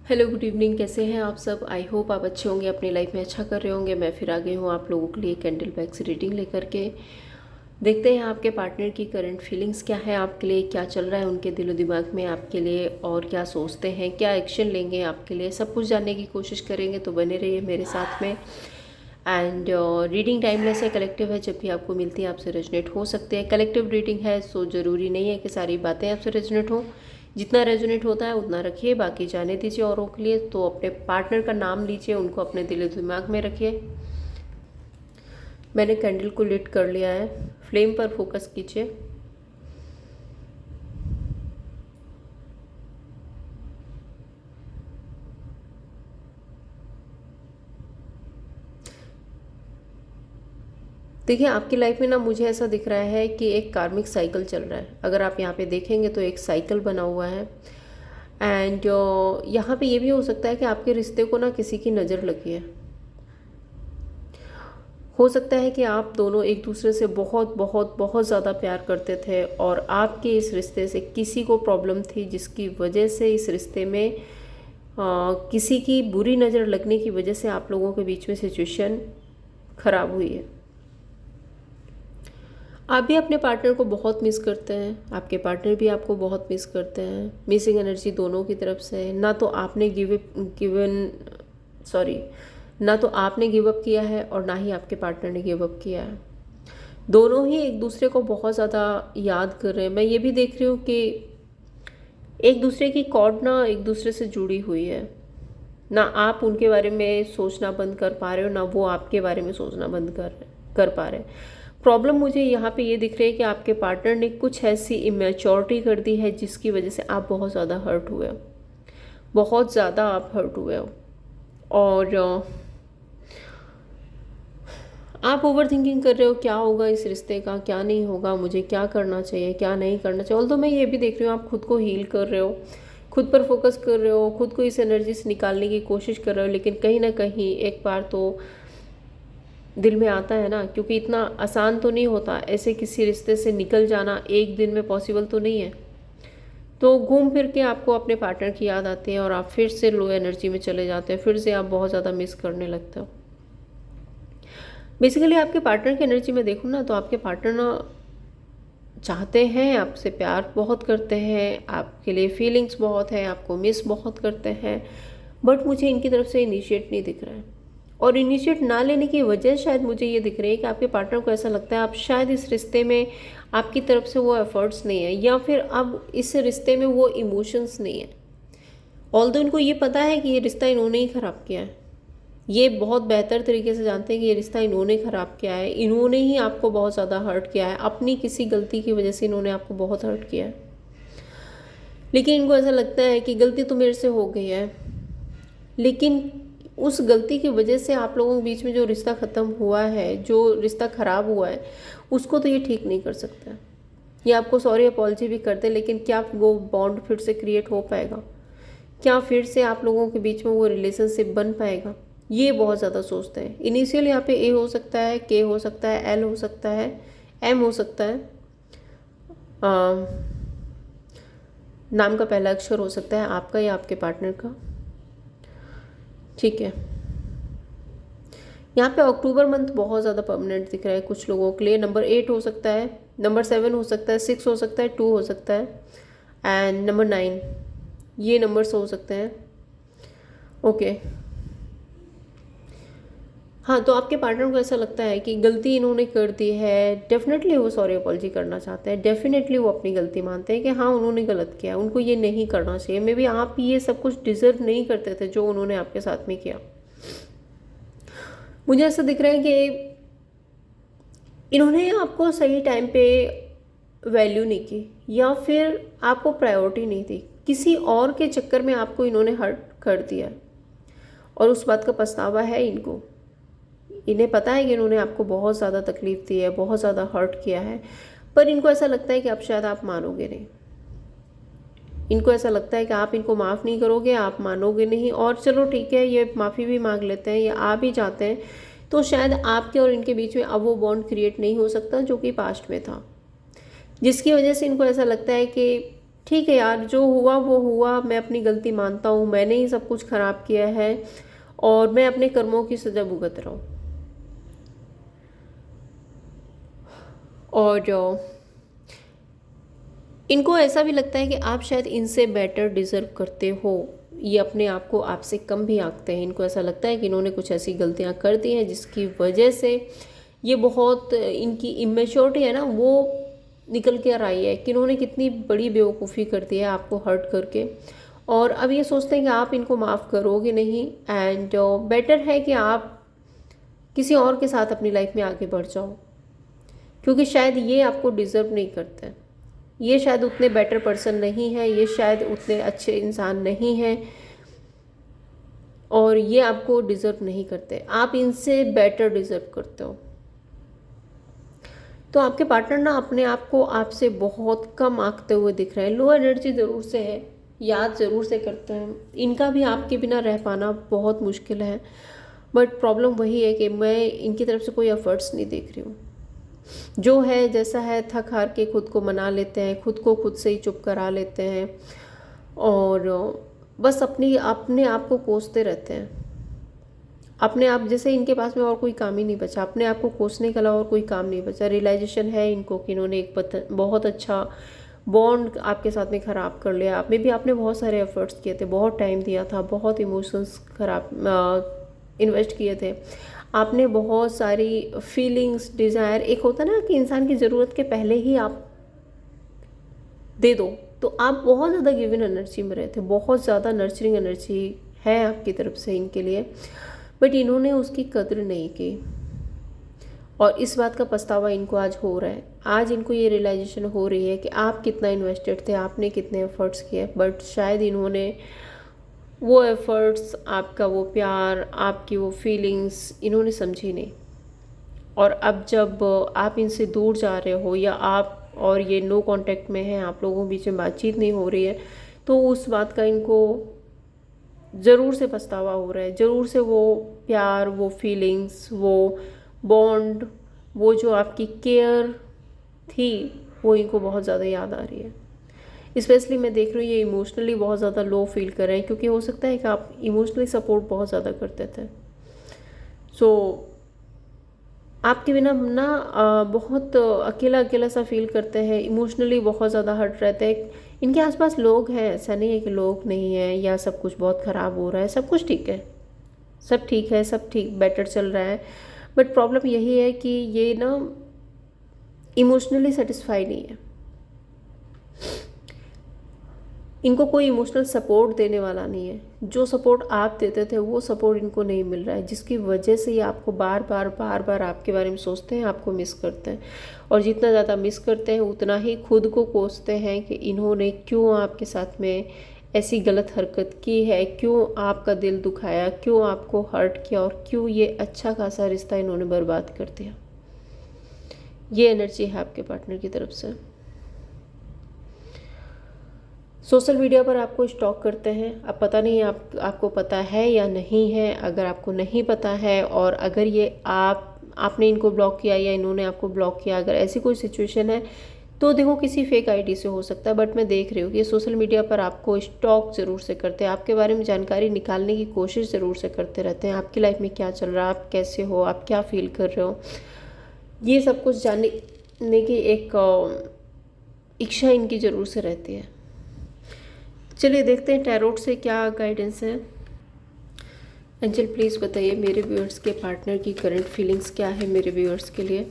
Hello good evening. कैसे हैं आप सब? आई होप आप अच्छे होंगे, अपनी लाइफ में अच्छा कर रहे होंगे। मैं फिर आ गई हूँ आप लोगों के लिए कैंडल बैग्स रीडिंग लेकर के। देखते हैं आपके पार्टनर की करंट फीलिंग्स क्या है, आपके लिए क्या चल रहा है उनके दिलो दिमाग में आपके लिए, और क्या सोचते हैं, क्या एक्शन लेंगे आपके लिए। सब कुछ जानने की कोशिश करेंगे, तो बने रहिए मेरे साथ में। एंड रीडिंग टाइमलेस है, कलेक्टिव है। जब भी आपको मिलती है आपसे रेजोनेट हो सकते हैं। कलेक्टिव रीडिंग है, सो ज़रूरी नहीं है कि सारी बातें आपसे रेजोनेट हो। जितना रेजोनेट होता है उतना रखिए, बाकी जाने दीजिए औरों के लिए। तो अपने पार्टनर का नाम लीजिए, उनको अपने दिल दिमाग में रखिए। मैंने कैंडल को लिट कर लिया है, फ्लेम पर फोकस कीजिए। देखिए आपकी लाइफ में ना मुझे ऐसा दिख रहा है कि एक कार्मिक साइकिल चल रहा है। अगर आप यहाँ पे देखेंगे तो एक साइकिल बना हुआ है। एंड यहाँ पे ये भी हो सकता है कि आपके रिश्ते को ना किसी की नज़र लगी है। हो सकता है कि आप दोनों एक दूसरे से बहुत बहुत बहुत ज़्यादा प्यार करते थे, और आपके इस रिश्ते से किसी को प्रॉब्लम थी, जिसकी वजह से इस रिश्ते में किसी की बुरी नज़र लगने की वजह से आप लोगों के बीच में सिचुएशन ख़राब हुई है। आप भी अपने पार्टनर को बहुत मिस करते हैं, आपके पार्टनर भी आपको बहुत मिस करते हैं। मिसिंग एनर्जी दोनों की तरफ से है। ना तो आपने ना तो आपने गिव अप किया है और ना ही आपके पार्टनर ने गिव अप किया है। दोनों ही एक दूसरे को बहुत ज़्यादा याद कर रहे हैं। मैं ये भी देख रही हूँ कि एक दूसरे की कॉर्ड ना एक दूसरे से जुड़ी हुई है। ना आप उनके बारे में सोचना बंद कर पा रहे हो, ना वो आपके बारे में सोचना बंद कर पा रहे। प्रॉब्लम मुझे यहाँ पे ये दिख रही है कि आपके पार्टनर ने कुछ ऐसी इमेच्योरिटी कर दी है जिसकी वजह से आप बहुत ज़्यादा हर्ट हुए हो, बहुत ज़्यादा आप हर्ट हुए हो। और आप ओवर थिंकिंग कर रहे हो, क्या होगा इस रिश्ते का, क्या नहीं होगा, मुझे क्या करना चाहिए, क्या नहीं करना चाहिए। ऑल्दो मैं ये भी देख रही हूँ आप खुद को हील कर रहे हो, खुद पर फोकस कर रहे हो, खुद को इस एनर्जी से निकालने की कोशिश कर रहे हो। लेकिन कहीं ना कहीं एक बार तो दिल में आता है ना, क्योंकि इतना आसान तो नहीं होता ऐसे किसी रिश्ते से निकल जाना, एक दिन में पॉसिबल तो नहीं है। तो घूम फिर के आपको अपने पार्टनर की याद आती है और आप फिर से लो एनर्जी में चले जाते हैं, फिर से आप बहुत ज़्यादा मिस करने लगते हो। बेसिकली आपके पार्टनर की एनर्जी में देखूँ ना, तो आपके पार्टनर ना चाहते हैं, आपसे प्यार बहुत करते हैं, आपके लिए फीलिंग्स बहुत है, आपको मिस बहुत करते हैं। बट मुझे इनकी तरफ से इनिशिएट नहीं दिख रहा है। और इनिशिएट ना लेने की वजह शायद मुझे ये दिख रही है कि आपके पार्टनर को ऐसा लगता है आप शायद इस रिश्ते में आपकी तरफ से वो एफर्ट्स नहीं है, या फिर अब इस रिश्ते में वो इमोशंस नहीं है। ऑल्दो इनको ये पता है कि ये रिश्ता इन्होंने ही ख़राब किया है, ये बहुत बेहतर तरीके से जानते हैं कि ये रिश्ता इन्होंने ख़राब किया है, इन्होंने ही आपको बहुत ज़्यादा हर्ट किया है, अपनी किसी गलती की वजह से इन्होंने आपको बहुत हर्ट किया है। लेकिन इनको ऐसा लगता है कि गलती तो मेरे से हो गई है, लेकिन उस गलती की वजह से आप लोगों के बीच में जो रिश्ता ख़त्म हुआ है, जो रिश्ता ख़राब हुआ है, उसको तो ये ठीक नहीं कर सकता। ये आपको सॉरी अपॉलजी भी करते, लेकिन क्या वो बॉन्ड फिर से क्रिएट हो पाएगा, क्या फिर से आप लोगों के बीच में वो रिलेशनशिप बन पाएगा, ये बहुत ज़्यादा सोचते हैं। इनिशियल यहाँ पे ए हो सकता है, के हो सकता है, एल हो सकता है, एम हो सकता है, नाम का पहला अक्षर हो सकता है आपका या आपके पार्टनर का। ठीक है, यहाँ पे अक्टूबर मंथ बहुत ज़्यादा परमानेंट दिख रहा है कुछ लोगों के लिए। नंबर 8 हो सकता है, नंबर 7 हो सकता है, 6 हो सकता है, 2 हो सकता है, एंड नंबर 9, ये नंबर्स हो सकते हैं। ओके, हाँ, तो आपके पार्टनर को ऐसा लगता है कि गलती इन्होंने कर दी है। डेफिनेटली वो सॉरी अपॉलजी करना चाहते हैं, डेफिनेटली वो अपनी गलती मानते हैं कि हाँ उन्होंने गलत किया, उनको ये नहीं करना चाहिए। मे बी आप ये सब कुछ डिजर्व नहीं करते थे जो उन्होंने आपके साथ में किया। मुझे ऐसा दिख रहा है कि इन्होंने आपको सही टाइम पे वैल्यू नहीं की, या फिर आपको प्रायोरिटी नहीं दी, किसी और के चक्कर में आपको इन्होंने हर्ट कर दिया, और उस बात का पछतावा है इनको। इन्हें पता है कि इन्होंने आपको बहुत ज़्यादा तकलीफ़ दी है, बहुत ज़्यादा हर्ट किया है, पर इनको ऐसा लगता है कि अब शायद आप मानोगे नहीं। इनको ऐसा लगता है कि आप इनको माफ़ नहीं करोगे, आप मानोगे नहीं, और चलो ठीक है ये माफ़ी भी मांग लेते हैं, ये आ भी जाते हैं, तो शायद आपके और इनके बीच में अब वो बॉन्ड क्रिएट नहीं हो सकता जो कि पास्ट में था। जिसकी वजह से इनको ऐसा लगता है कि ठीक है यार, जो हुआ वो हुआ, मैं अपनी गलती मानता हूँ, मैंने ही सब कुछ खराब किया है और मैं अपने कर्मों की सजा भुगत रहा हूँ। और इनको ऐसा भी लगता है कि आप शायद इनसे बेटर डिज़र्व करते हो। ये अपने आप को आपसे कम भी आंकते हैं। इनको ऐसा लगता है कि इन्होंने कुछ ऐसी गलतियां कर दी हैं जिसकी वजह से ये बहुत, इनकी इमेच्योरिटी है ना वो निकल के आ रही है कि इन्होंने कितनी बड़ी बेवकूफ़ी कर दी है आपको हर्ट करके। और अब ये सोचते हैं कि आप इनको माफ़ करोगे नहीं, एंड बेटर है कि आप किसी और के साथ अपनी लाइफ में आगे बढ़ जाओ, क्योंकि शायद ये आपको डिज़र्व नहीं करते। ये शायद उतने बेटर पर्सन नहीं है, ये शायद उतने अच्छे इंसान नहीं हैं और ये आपको डिज़र्व नहीं करते। आप इनसे बेटर डिज़र्व करते हो। तो आपके पार्टनर ना अपने आप को आपसे बहुत कम आंकते हुए दिख रहे हैं। लो एनर्जी ज़रूर से है, याद ज़रूर से करते हैं। इनका भी आपके बिना रह पाना बहुत मुश्किल है, बट प्रॉब्लम वही है कि मैं इनकी तरफ से कोई एफर्ट्स नहीं देख रही हूँ। जो है जैसा है, थक हार के खुद को मना लेते हैं, खुद को खुद से ही चुप करा लेते हैं और बस अपने आप को कोसते रहते हैं। अपने आप, जैसे इनके पास में और कोई काम ही नहीं बचा, अपने आप को कोसने के अलावा और कोई काम नहीं बचा। रियलाइजेशन है इनको कि इन्होंने एक बहुत अच्छा बॉन्ड आपके साथ में ख़राब कर लिया। आप में भी आपने बहुत सारे एफर्ट्स किए थे, बहुत टाइम दिया था, बहुत इमोशंस खराब इन्वेस्ट किए थे आपने, बहुत सारी फीलिंग्स, डिज़ायर। एक होता ना कि इंसान की ज़रूरत के पहले ही आप दे दो, तो आप बहुत ज़्यादा गिवन एनर्जी में रहे थे, बहुत ज़्यादा नर्चरिंग एनर्जी है आपकी तरफ से इनके लिए, बट इन्होंने उसकी कद्र नहीं की और इस बात का पछतावा इनको आज हो रहा है। आज इनको ये रियलाइजेशन हो रही है कि आप कितना इन्वेस्टेड थे, आपने कितने एफर्ट्स किए, बट शायद इन्होंने वो एफर्ट्स, आपका वो प्यार, आपकी वो फीलिंग्स इन्होंने समझी नहीं। और अब जब आप इनसे दूर जा रहे हो या आप और ये नो कांटेक्ट में हैं, आप लोगों के बीच में बातचीत नहीं हो रही है, तो उस बात का इनको ज़रूर से पछतावा हो रहा है। ज़रूर से वो प्यार, वो फीलिंग्स, वो बॉन्ड, वो जो आपकी केयर थी, वो इनको बहुत ज़्यादा याद आ रही है। स्पेशली मैं देख रही हूँ ये इमोशनली बहुत ज़्यादा लो फील कर रहे हैं, क्योंकि हो सकता है कि आप इमोशनली सपोर्ट बहुत ज़्यादा करते थे। सो आपके बिना ना बहुत अकेला अकेला सा फील करते हैं, इमोशनली बहुत ज़्यादा हर्ट रहते हैं। इनके आसपास लोग हैं, ऐसा नहीं है कि लोग नहीं हैं या सब कुछ बहुत ख़राब हो रहा है। सब कुछ ठीक है, सब ठीक है, सब ठीक बेटर चल रहा है, बट प्रॉब्लम यही है कि ये ना इमोशनली सेटिस्फाई नहीं है। इनको कोई इमोशनल सपोर्ट देने वाला नहीं है। जो सपोर्ट आप देते थे वो सपोर्ट इनको नहीं मिल रहा है, जिसकी वजह से ये आपको बार बार आपके बारे में सोचते हैं, आपको मिस करते हैं। और जितना ज़्यादा मिस करते हैं उतना ही खुद को कोसते हैं कि इन्होंने क्यों आपके साथ में ऐसी गलत हरकत की है, क्यों आपका दिल दुखाया, क्यों आपको हर्ट किया और क्यों ये अच्छा खासा रिश्ता इन्होंने बर्बाद कर दिया। ये एनर्जी है आपके पार्टनर की तरफ से। सोशल मीडिया पर आपको स्टॉक करते हैं। अब पता नहीं आपको पता है या नहीं है। अगर आपको नहीं पता है और अगर ये आपने इनको ब्लॉक किया या इन्होंने आपको ब्लॉक किया, अगर ऐसी कोई सिचुएशन है तो देखो किसी फेक आईडी से हो सकता है, बट मैं देख रही हूँ कि ये सोशल मीडिया पर आपको स्टॉक ज़रूर से करते हैं, आपके बारे में जानकारी निकालने की कोशिश ज़रूर से करते रहते हैं। आपकी लाइफ में क्या चल रहा है, आप कैसे हो, आप क्या फील कर रहे हो, ये सब कुछ जानने की एक इच्छा इनकी ज़रूर से रहती है। चलिए देखते हैं टैरोट से क्या गाइडेंस है। एंजल प्लीज़ बताइए मेरे व्यूअर्स के पार्टनर की करंट फीलिंग्स क्या है मेरे व्यूअर्स के लिए।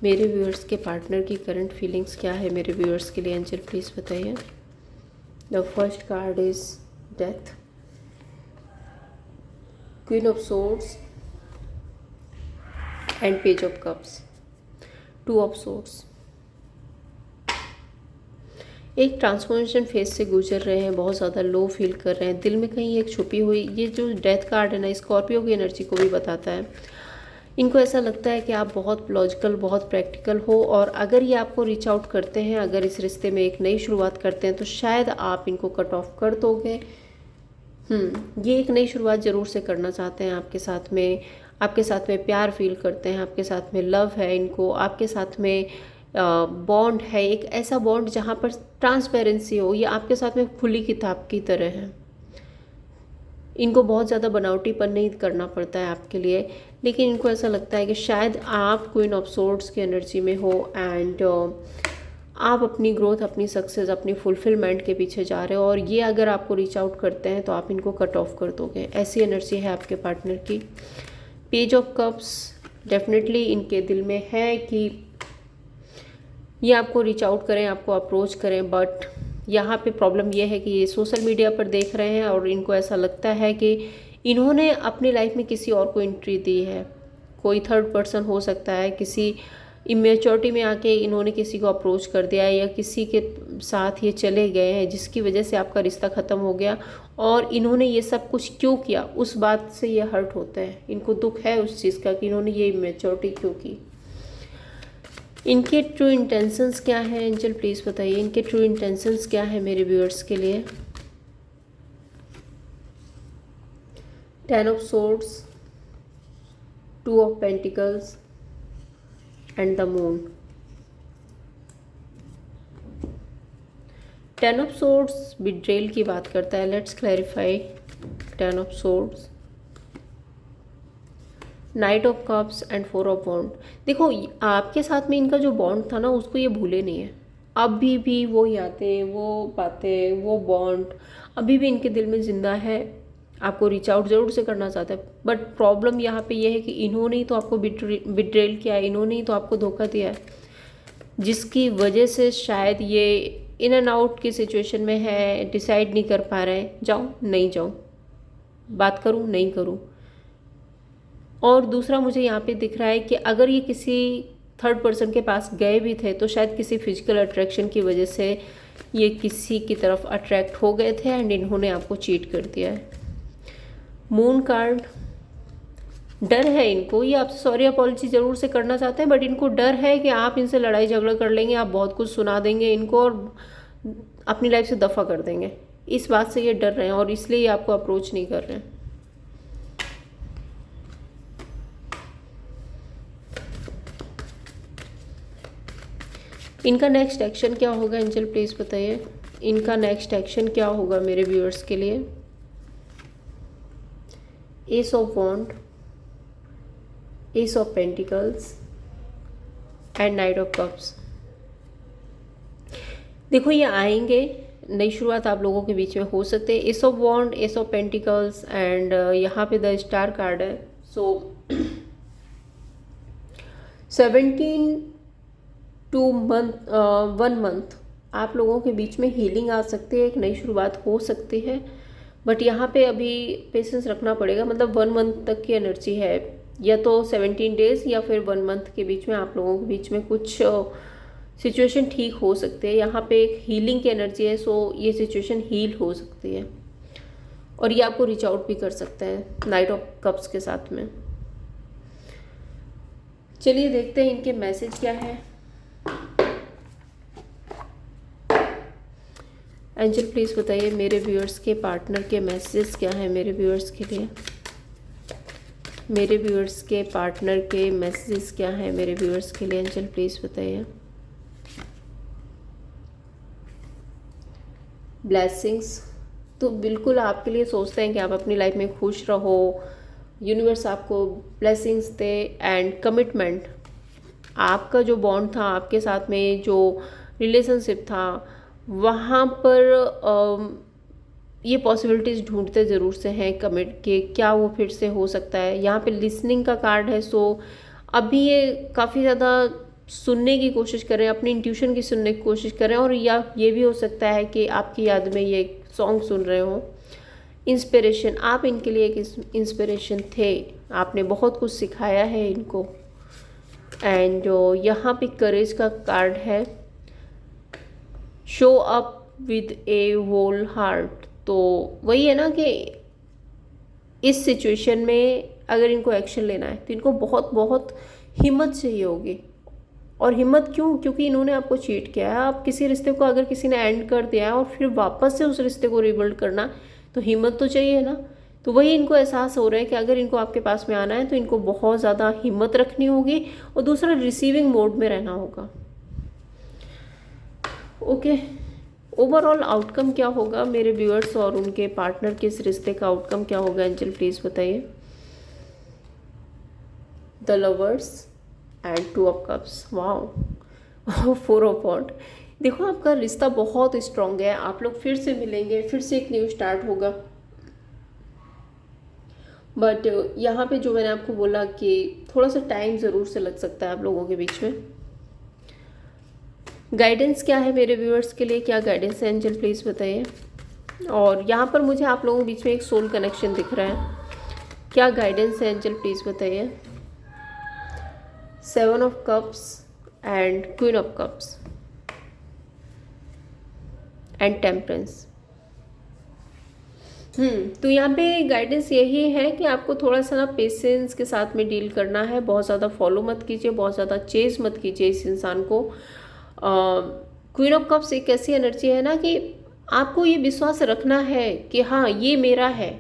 मेरे व्यूअर्स के पार्टनर की करंट फीलिंग्स क्या है मेरे व्यूअर्स के लिए, एंजल प्लीज़ बताइए। The first card is death, queen of swords and page of cups, two of swords. एक ट्रांसफॉर्मेशन फेज से गुजर रहे हैं, बहुत ज़्यादा लो फील कर रहे हैं, दिल में कहीं एक छुपी हुई, ये जो डेथ कार्ड है ना, स्कॉर्पियो की एनर्जी को भी बताता है। इनको ऐसा लगता है कि आप बहुत लॉजिकल, बहुत प्रैक्टिकल हो और अगर ये आपको रीच आउट करते हैं, अगर इस रिश्ते में एक नई शुरुआत करते हैं तो शायद आप इनको कट ऑफ कर दोगे। ये एक नई शुरुआत ज़रूर से करना चाहते हैं आपके साथ में प्यार फील करते हैं, आपके साथ में लव है इनको, आपके साथ में बॉन्ड है, एक ऐसा बॉन्ड जहाँ पर ट्रांसपेरेंसी हो, ये आपके साथ में खुली किताब की तरह है। इनको बहुत ज़्यादा बनावटीपन नहीं करना पड़ता है आपके लिए, लेकिन इनको ऐसा लगता है कि शायद आप क्वीन ऑफ सोर्ड्स की एनर्जी में हो एंड आप अपनी ग्रोथ, अपनी सक्सेस, अपनी फुलफिलमेंट के पीछे जा रहे हो, और ये अगर आपको रीच आउट करते हैं तो आप इनको कट ऑफ कर दोगे। ऐसी एनर्जी है आपके पार्टनर की। पेज ऑफ कप्स डेफिनेटली इनके दिल में है कि ये आपको रीच आउट करें, आपको अप्रोच करें, बट यहाँ पे प्रॉब्लम ये है कि ये सोशल मीडिया पर देख रहे हैं और इनको ऐसा लगता है कि इन्होंने अपनी लाइफ में किसी और को एंट्री दी है। कोई थर्ड पर्सन हो सकता है, किसी इमेच्योरिटी में आके इन्होंने किसी को अप्रोच कर दिया है या किसी के साथ ये चले गए हैं जिसकी वजह से आपका रिश्ता ख़त्म हो गया, और इन्होंने ये सब कुछ क्यों किया उस बात से ये हर्ट होते हैं। इनको दुख है उस चीज़ का कि इन्होंने ये इमेच्योरिटी क्यों की। इनके ट्रू इंटेंशंस क्या है एंजल प्लीज़ बताइए, इनके ट्रू इंटेंशंस क्या है मेरे व्यूअर्स के लिए। 10 of swords, 2 of pentacles and the moon. 10 of swords betrayal की बात करता है। Let's clarify 10 of swords, night of cups and 4 of bond. देखो आपके साथ में इनका जो बॉन्ड था ना, उसको ये भूले नहीं है। अभी भी वो यादें, वो बातें, वो बॉन्ड अभी भी इनके दिल में ज़िंदा है। आपको रीच आउट ज़रूर से करना चाहते हैं, बट प्रॉब्लम यहाँ पे ये है कि इन्होंने ही तो आपको बिट्रेल किया है, इन्होंने ही तो आपको धोखा दिया है, जिसकी वजह से शायद ये इन एंड आउट की सिचुएशन में है, डिसाइड नहीं कर पा रहे हैं, जाऊँ नहीं जाऊँ, बात करूँ नहीं करूँ। और दूसरा मुझे यहाँ पे दिख रहा है कि अगर ये किसी थर्ड पर्सन के पास गए भी थे तो शायद किसी फिजिकल अट्रैक्शन की वजह से ये किसी की तरफ अट्रैक्ट हो गए थे एंड इन्होंने आपको चीट कर दिया है। मून कार्ड, डर है इनको, ये आपसे सॉरी अपॉलजी ज़रूर से करना चाहते हैं, बट इनको डर है कि आप इनसे लड़ाई झगड़ा कर लेंगे, आप बहुत कुछ सुना देंगे इनको और अपनी लाइफ से दफ़ा कर देंगे। इस बात से ये डर रहे हैं और इसलिए ये आपको अप्रोच नहीं कर रहे हैं। इनका नेक्स्ट एक्शन क्या होगा एंजल प्लीज़ बताइए, इनका नेक्स्ट एक्शन क्या होगा मेरे व्यूअर्स के लिए। Ace of wands, ace of pentacles and knight of cups. देखो ये आएंगे, नई शुरुआत आप लोगों के बीच में हो सकते हैं। Ace of wands, ace of pentacles and यहाँ पे द स्टार कार्ड है। सो 17 टू मंथ 1 मंथ आप लोगों के बीच में हीलिंग आ सकती है, एक नई शुरुआत हो सकती है, बट यहाँ पे अभी पेशेंस रखना पड़ेगा। मतलब 1 मंथ तक की एनर्जी है, या तो 17 डेज या फिर 1 मंथ के बीच में आप लोगों के बीच में कुछ सिचुएशन ठीक हो सकती है। यहाँ पे एक हीलिंग की एनर्जी है, सो ये सिचुएशन हील हो सकती है और ये आपको रीच आउट भी कर सकते हैं नाइट ऑफ कप्स के साथ में। चलिए देखते हैं इनके मैसेज क्या है। एंजल प्लीज़ बताइए मेरे व्यूअर्स के पार्टनर के मैसेज क्या है मेरे व्यूअर्स के लिए। मेरे व्यूअर्स के पार्टनर के मैसेजेस क्या है मेरे व्यूअर्स के लिए, एंजल प्लीज़ बताइए। ब्लेसिंग्स, तो बिल्कुल आपके लिए सोचते हैं कि आप अपनी लाइफ में खुश रहो, यूनिवर्स आपको ब्लेसिंग्स दे एंड कमिटमेंट। आपका जो बॉन्ड था, आपके साथ में जो रिलेशनशिप था, वहाँ पर ये पॉसिबिलिटीज़ ढूंढते ज़रूर से हैं कमिट के, क्या वो फिर से हो सकता है। यहाँ पे लिसनिंग का कार्ड है, सो अभी ये काफ़ी ज़्यादा सुनने की कोशिश कर रहे हैं, अपनी इंट्यूशन की सुनने की कोशिश कर रहे हैं, और या ये भी हो सकता है कि आपकी याद में ये सॉन्ग सुन रहे हो। इंस्पिरेशन, आप इनके लिए एक इंस्पिरेशन थे, आपने बहुत कुछ सिखाया है इनको। एंड यहाँ पे करेज का कार्ड है, show up with a whole heart. तो वही है ना कि इस सिचुएशन में अगर इनको एक्शन लेना है तो इनको बहुत बहुत हिम्मत चाहिए होगी। और हिम्मत क्यों? क्योंकि इन्होंने आपको चीट किया है। आप किसी रिश्ते को अगर किसी ने एंड कर दिया है और फिर वापस से उस रिश्ते को रिबिल्ड करना, तो हिम्मत तो चाहिए ना। तो वही इनको एहसास हो रहा है कि अगर इनको आपके पास में आना है तो इनको बहुत ज़्यादा हिम्मत रखनी होगी और दूसरा रिसीविंग मोड में रहना होगा। ओके, ओवरऑल आउटकम क्या होगा मेरे व्यूअर्स और उनके पार्टनर के इस रिश्ते का आउटकम क्या होगा एंजल प्लीज़ बताइए। The lovers and 2 of cups, wow 4 of wand. देखो आपका रिश्ता बहुत स्ट्रांग है, आप लोग फिर से मिलेंगे, फिर से एक न्यू स्टार्ट होगा। बट यहाँ पे जो मैंने आपको बोला कि थोड़ा सा टाइम ज़रूर से लग सकता है आप लोगों के बीच में। गाइडेंस क्या है मेरे व्यूअर्स के लिए, क्या गाइडेंस है एंजल प्लीज़ बताइए। और यहाँ पर मुझे आप लोगों के बीच में एक सोल कनेक्शन दिख रहा है, क्या गाइडेंस है एंजल प्लीज़ बताइए। 7 of cups and queen of cups and temperance. तो यहाँ पे गाइडेंस यही है कि आपको थोड़ा सा ना पेशेंस के साथ में डील करना है, बहुत ज़्यादा फॉलो मत कीजिए, बहुत ज़्यादा चेज मत कीजिए इस इंसान को। क्वीन ऑफ कप्स एक ऐसी एनर्जी है ना कि आपको ये विश्वास रखना है कि हाँ ये मेरा है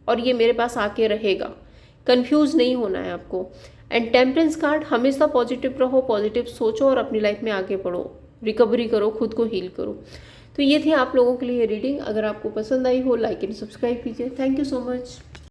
और ये मेरे पास आके रहेगा, कंफ्यूज नहीं होना है आपको। एंड टेम्परेंस कार्ड, हमेशा पॉजिटिव रहो, पॉजिटिव सोचो और अपनी लाइफ में आगे बढ़ो, रिकवरी करो, खुद को हील करो। तो ये थी आप लोगों के लिए रीडिंग। अगर आपको पसंद आई हो लाइक एंड सब्सक्राइब कीजिए। Thank you so much.